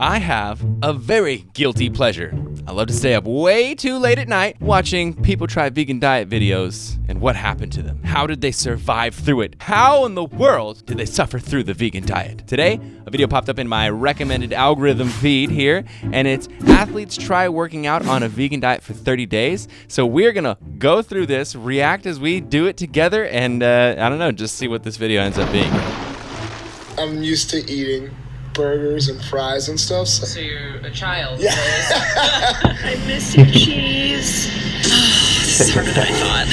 I have a very guilty pleasure. I love to stay up way too late at night watching people try vegan diet videos and what happened to them. How did they survive through it? How in the world did they suffer through the vegan diet? Today, a video popped up in my recommended algorithm feed here, and it's athletes try working out on a vegan diet for 30 days. So we're gonna go through this, react as we do it together, and I don't know, just see what this video ends up being. I'm used to eating burgers and fries and stuff. So you're a child. Yeah. I miss your cheese. This is harder than I thought.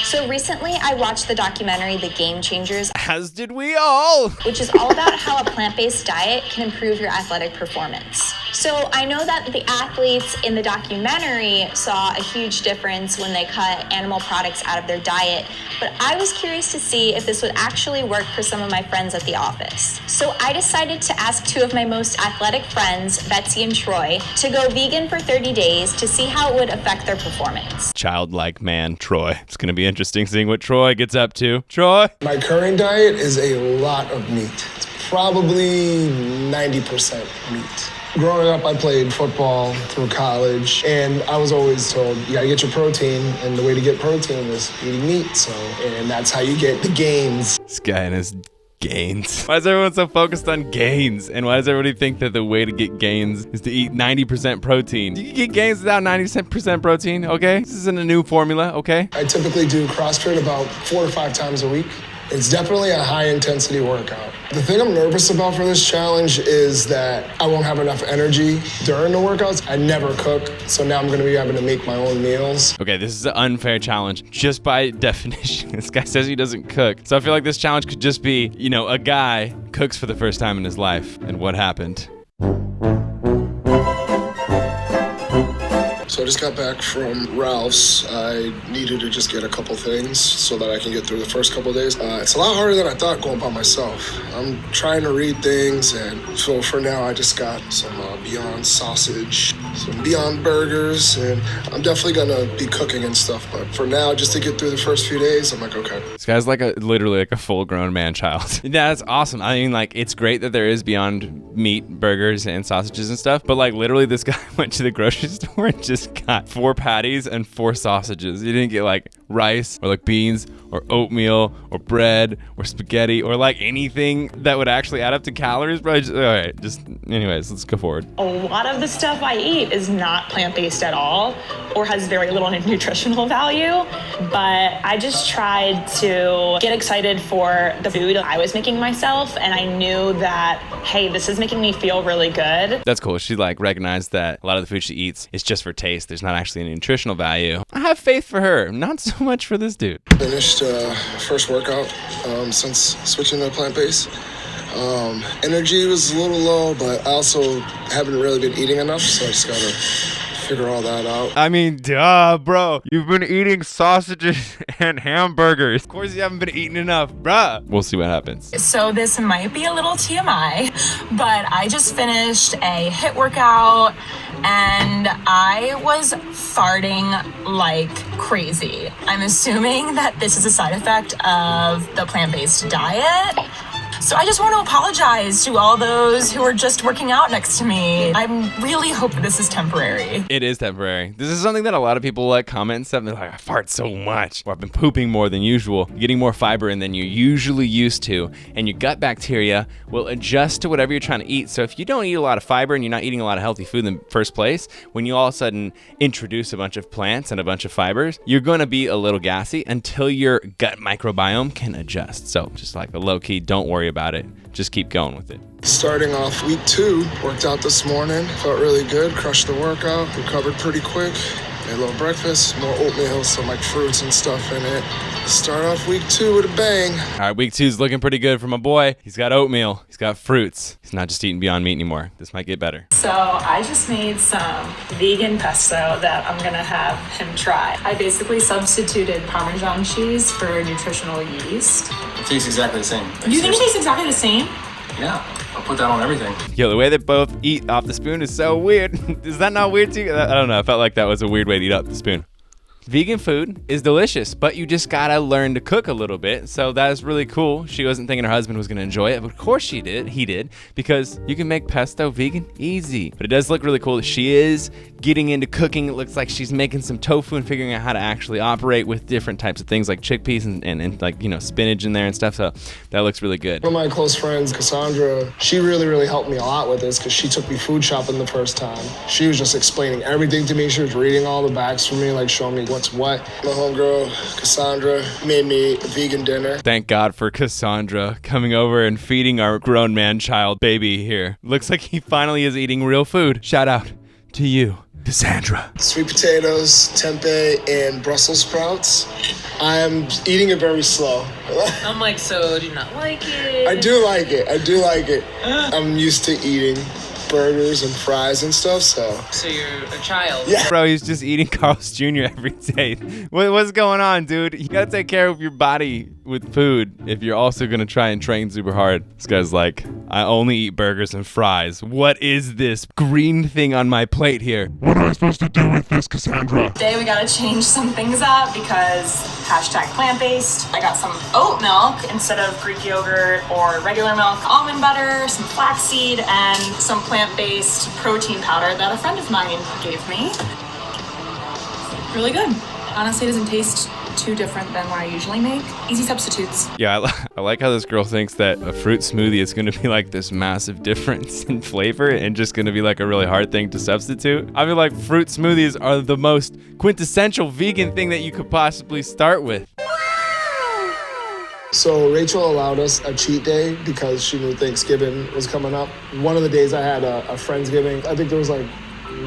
So recently I watched the documentary The Game Changers, As did we all. which is all about how a plant-based diet can improve your athletic performance. So I know that the athletes in the documentary saw a huge difference when they cut animal products out of their diet, but I was curious to see if this would actually work for some of my friends at the office. So I decided to ask two of my most athletic friends, Betsy and Troy, to go vegan for 30 days to see how it would affect their performance. Childlike man, Troy. It's gonna be interesting seeing what Troy gets up to. Troy? My current diet is a lot of meat. It's probably 90% meat. Growing up, I played football through college, and I was always told, you gotta get your protein, and the way to get protein is eating meat, and that's how you get the gains. This guy and his gains. Why is everyone so focused on gains? And why does everybody think that the way to get gains is to eat 90% protein? You can get gains without 90% protein, okay? This isn't a new formula, okay? I typically do CrossFit about 4 to 5 times a week. It's definitely a high-intensity workout. The thing I'm nervous about for this challenge is that I won't have enough energy during the workouts. I never cook, so now I'm gonna be having to make my own meals. Okay, this is an unfair challenge just by definition. This guy says he doesn't cook. So I feel like this challenge could just be, you know, a guy cooks for the first time in his life and what happened. So I just got back from Ralph's. I needed to just get a couple things so that I can get through the first couple of days. It's a lot harder than I thought going by myself. I'm trying to read things, and so for now I just got some Beyond sausage, some Beyond burgers, and I'm definitely gonna be cooking and stuff. But for now, just to get through the first few days, I'm like, okay. This guy's like literally like a full-grown man-child. Yeah, that's awesome. I mean, like, it's great that there is Beyond meat burgers and sausages and stuff, but like literally this guy went to the grocery store and just got 4 patties and 4 sausages. He didn't get like rice or like beans or oatmeal or bread or spaghetti or like anything that would actually add up to calories, bro. All right, anyways, let's go forward. A lot of the stuff I eat is not plant-based at all or has very little nutritional value, but I just tried to get excited for the food I was making myself, and I knew that, hey, this is making me feel really good. That's cool. She like recognized that a lot of the food she eats is just for taste. There's not actually any nutritional value. I have faith for her, not so much for this dude. Finished first workout since switching to plant-based. Energy was a little low, but I also haven't really been eating enough, so I just gotta figure all that out. I mean, duh, bro. You've been eating sausages and hamburgers. Of course you haven't been eating enough, bruh. We'll see what happens. So this might be a little TMI, but I just finished a HIIT workout and I was farting like crazy. I'm assuming that this is a side effect of the plant-based diet. So I just want to apologize to all those who are just working out next to me. I really hope that this is temporary. It is temporary. This is something that a lot of people like comment and stuff. They're like, I fart so much, or I've been pooping more than usual, getting more fiber in than you're usually used to, and your gut bacteria will adjust to whatever you're trying to eat. So if you don't eat a lot of fiber and you're not eating a lot of healthy food in the first place, when you all of a sudden introduce a bunch of plants and a bunch of fibers, you're going to be a little gassy until your gut microbiome can adjust. So just like a low key, don't worry about it. Just keep going with it. Starting off week 2, worked out this morning, felt really good, crushed the workout, recovered pretty quick, made a little breakfast, more oatmeal, some like fruits and stuff in it. Start off week 2 with a bang. All right, week 2 is looking pretty good for my boy. He's got oatmeal, he's got fruits. He's not just eating Beyond Meat anymore. This might get better. So I just made some vegan pesto that I'm gonna have him try. I basically substituted Parmesan cheese for nutritional yeast. It tastes exactly the same. You think it tastes exactly the same? Yeah, I'll put that on everything. Yo, the way they both eat off the spoon is so weird. Is that not weird to you? I don't know. I felt like that was a weird way to eat off the spoon. Vegan food is delicious, but you just gotta learn to cook a little bit. So that's really cool. She wasn't thinking her husband was gonna enjoy it, but of course he did, because you can make pesto vegan easy. But it does look really cool that she is getting into cooking. It looks like she's making some tofu and figuring out how to actually operate with different types of things like chickpeas and like, you know, spinach in there and stuff. So that looks really good. One of my close friends, Cassandra, she really helped me a lot with this because she took me food shopping the first time. She was just explaining everything to me. She was reading all the backs for me, like showing me what's what. My homegirl, Cassandra, made me a vegan dinner. Thank God for Cassandra coming over and feeding our grown man child baby here. Looks like he finally is eating real food. Shout out to you, Cassandra. Sweet potatoes, tempeh, and Brussels sprouts. I'm eating it very slow. I'm like, so do you not like it? I do like it. I'm used to eating burgers and fries and stuff, so. So you're a child. Yeah. Bro, he's just eating Carl's Jr. every day. What's going on, dude? You gotta take care of your body with food if you're also gonna try and train super hard. This guy's like, I only eat burgers and fries. What is this green thing on my plate here? What am I supposed to do with this, Cassandra? Today we gotta change some things up because hashtag plant-based. I got some oat milk instead of Greek yogurt or regular milk, almond butter, some flaxseed, and some plant-based protein powder that a friend of mine gave me. Really good. Honestly, it doesn't taste too different than what I usually make. Easy substitutes. Yeah, I like how this girl thinks that a fruit smoothie is going to be like this massive difference in flavor and just going to be like a really hard thing to substitute. I feel like fruit smoothies are the most quintessential vegan thing that you could possibly start with. So Rachel allowed us a cheat day because she knew Thanksgiving was coming up. One of the days I had a Friendsgiving. I think there was like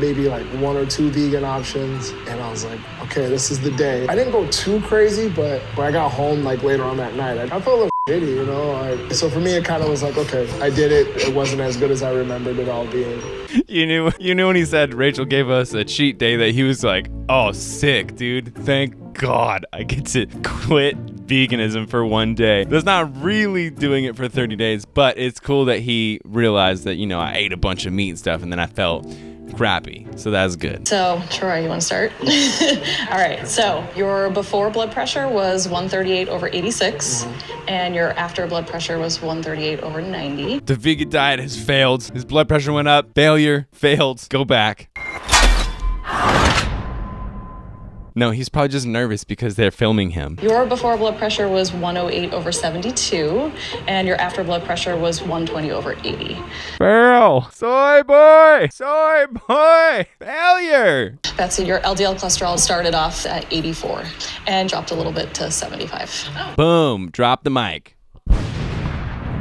maybe like 1 or 2 vegan options, and I was like, okay, this is the day. I didn't go too crazy, but when I got home like later on that night, I felt a little shitty, you know? So for me, it kind of was like, okay, I did it. It wasn't as good as I remembered it all being. You knew when he said Rachel gave us a cheat day that he was like, oh, sick, dude. Thank God I get to quit veganism for one day. That's not really doing it for 30 days, but it's cool that he realized that, you know, I ate a bunch of meat and stuff and then I felt crappy. So that's good. So, Troy, you want to start? All right. So, your before blood pressure was 138/86, and your after blood pressure was 138/90. The vegan diet has failed. His blood pressure went up. Failure. Failed. Go back. No, he's probably just nervous because they're filming him. Your before blood pressure was 108/72, and your after blood pressure was 120/80. Fail. Soy boy. Soy boy. Failure. That's it. Your LDL cholesterol started off at 84 and dropped a little bit to 75. Boom. Drop the mic.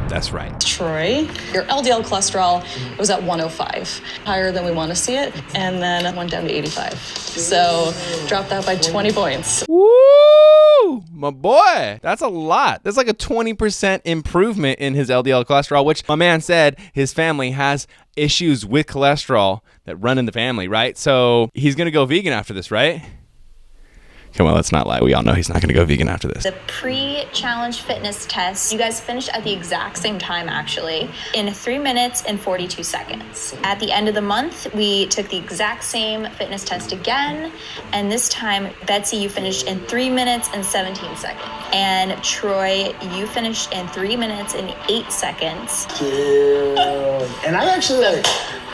That's right. Troy, your LDL cholesterol was at 105, higher than we want to see it, and then it went down to 85. So drop that by 20 points. Woo! My boy, that's a lot. That's like a 20% improvement in his LDL cholesterol, which my man said his family has issues with cholesterol that run in the family, right? So he's going to go vegan after this, right? Come on, let's not lie. We all know he's not going to go vegan after this. The pre-challenge fitness test, you guys finished at the exact same time, actually, in 3 minutes and 42 seconds. At the end of the month, we took the exact same fitness test again, and this time, Betsy, you finished in 3 minutes and 17 seconds. And Troy, you finished in 3 minutes and 8 seconds. Damn. And I actually like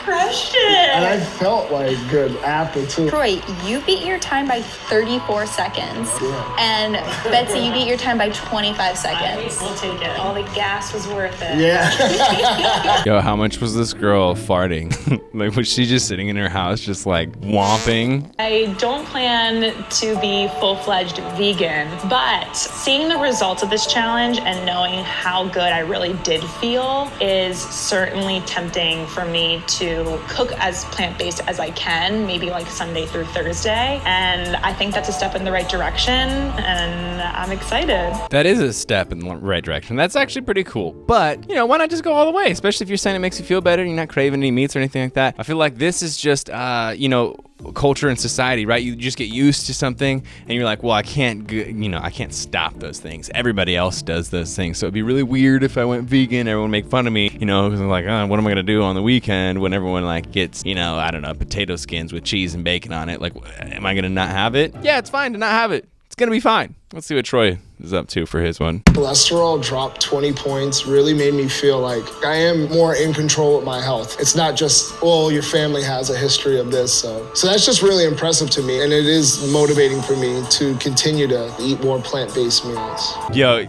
Crushed it. And I felt like good after too. Troy, you beat your time by 34 seconds. Yeah. And Betsy, you beat your time by 25 seconds. We'll take it. All the gas was worth it. Yeah. Yo, how much was this girl farting? Like, was she just sitting in her house just like whomping? I don't plan to be full-fledged vegan, but seeing the results of this challenge and knowing how good I really did feel is certainly tempting for me to cook as plant-based as I can, maybe like Sunday through Thursday. And I think that's a step in the right direction, and I'm excited. That is a step in the right direction. That's actually pretty cool. But, you know, why not just go all the way? Especially if you're saying it makes you feel better, you're not craving any meats or anything like that. I feel like this is just, you know, culture and society, right? You just get used to something and you're like, well, I can't stop those things. Everybody else does those things. So it'd be really weird if I went vegan, everyone would make fun of me, because I'm like, what am I going to do on the weekend when everyone like gets, I don't know, potato skins with cheese and bacon on it? Like, am I going to not have it? Yeah, it's fine to not have it. It's going to be fine. Let's see what Troy is up to for his one. Cholesterol dropped 20 points, really made me feel like I am more in control with my health. It's not just, your family has a history of this. So that's just really impressive to me. And it is motivating for me to continue to eat more plant-based meals. Yo,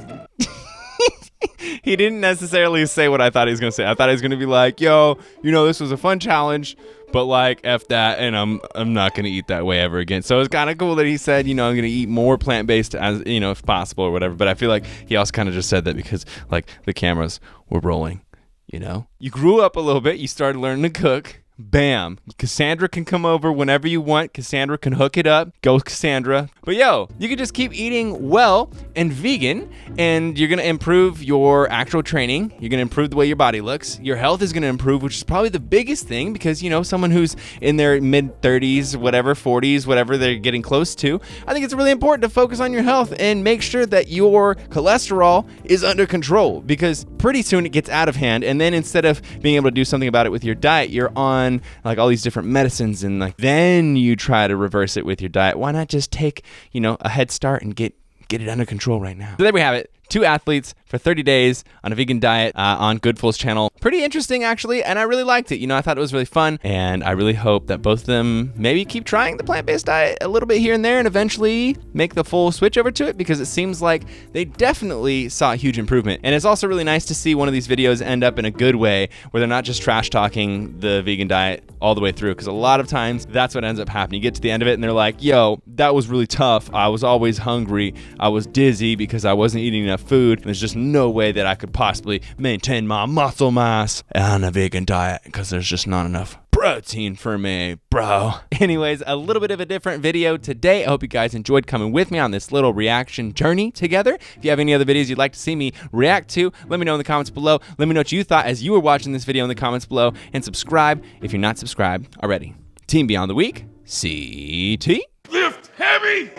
he didn't necessarily say what I thought he was going to say. I thought he was going to be like, this was a fun challenge, but like F that, and I'm not going to eat that way ever again. So it's kind of cool that he said, I'm going to eat more plant-based as, if possible or whatever. But I feel like he also kind of just said that because like the cameras were rolling, You grew up a little bit. You started learning to cook. Bam. Cassandra can come over whenever you want. Cassandra can hook it up. Go Cassandra. But you can just keep eating well and vegan, and you're going to improve your actual training. You're going to improve the way your body looks. Your health is going to improve, which is probably the biggest thing because, someone who's in their mid-30s, whatever, 40s, whatever they're getting close to, I think it's really important to focus on your health and make sure that your cholesterol is under control because pretty soon it gets out of hand, and then instead of being able to do something about it with your diet, you're on like all these different medicines, and like then you try to reverse it with your diet. Why not just take a head start and get it under control right now? So there we have it. 2 athletes for 30 days on a vegan diet on Goodful's channel. Pretty interesting, actually, and I really liked it. I thought it was really fun, and I really hope that both of them maybe keep trying the plant-based diet a little bit here and there and eventually make the full switch over to it because it seems like they definitely saw a huge improvement. And it's also really nice to see one of these videos end up in a good way where they're not just trash-talking the vegan diet all the way through, because a lot of times that's what ends up happening. You get to the end of it and they're like, that was really tough. I was always hungry. I was dizzy because I wasn't eating enough food. There's just no way that I could possibly maintain my muscle mass on a vegan diet because there's just not enough protein for me, bro. Anyways, a little bit of a different video today. I hope you guys enjoyed coming with me on this little reaction journey together. If you have any other videos you'd like to see me react to, let me know in the comments below. Let me know what you thought as you were watching this video in the comments below, and subscribe if you're not subscribed already. Team Beyond the Week, CT. Lift heavy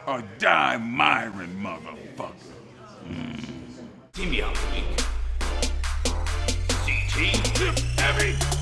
or die Myron, motherfucker. Team Beyond the Week. CT, lift heavy.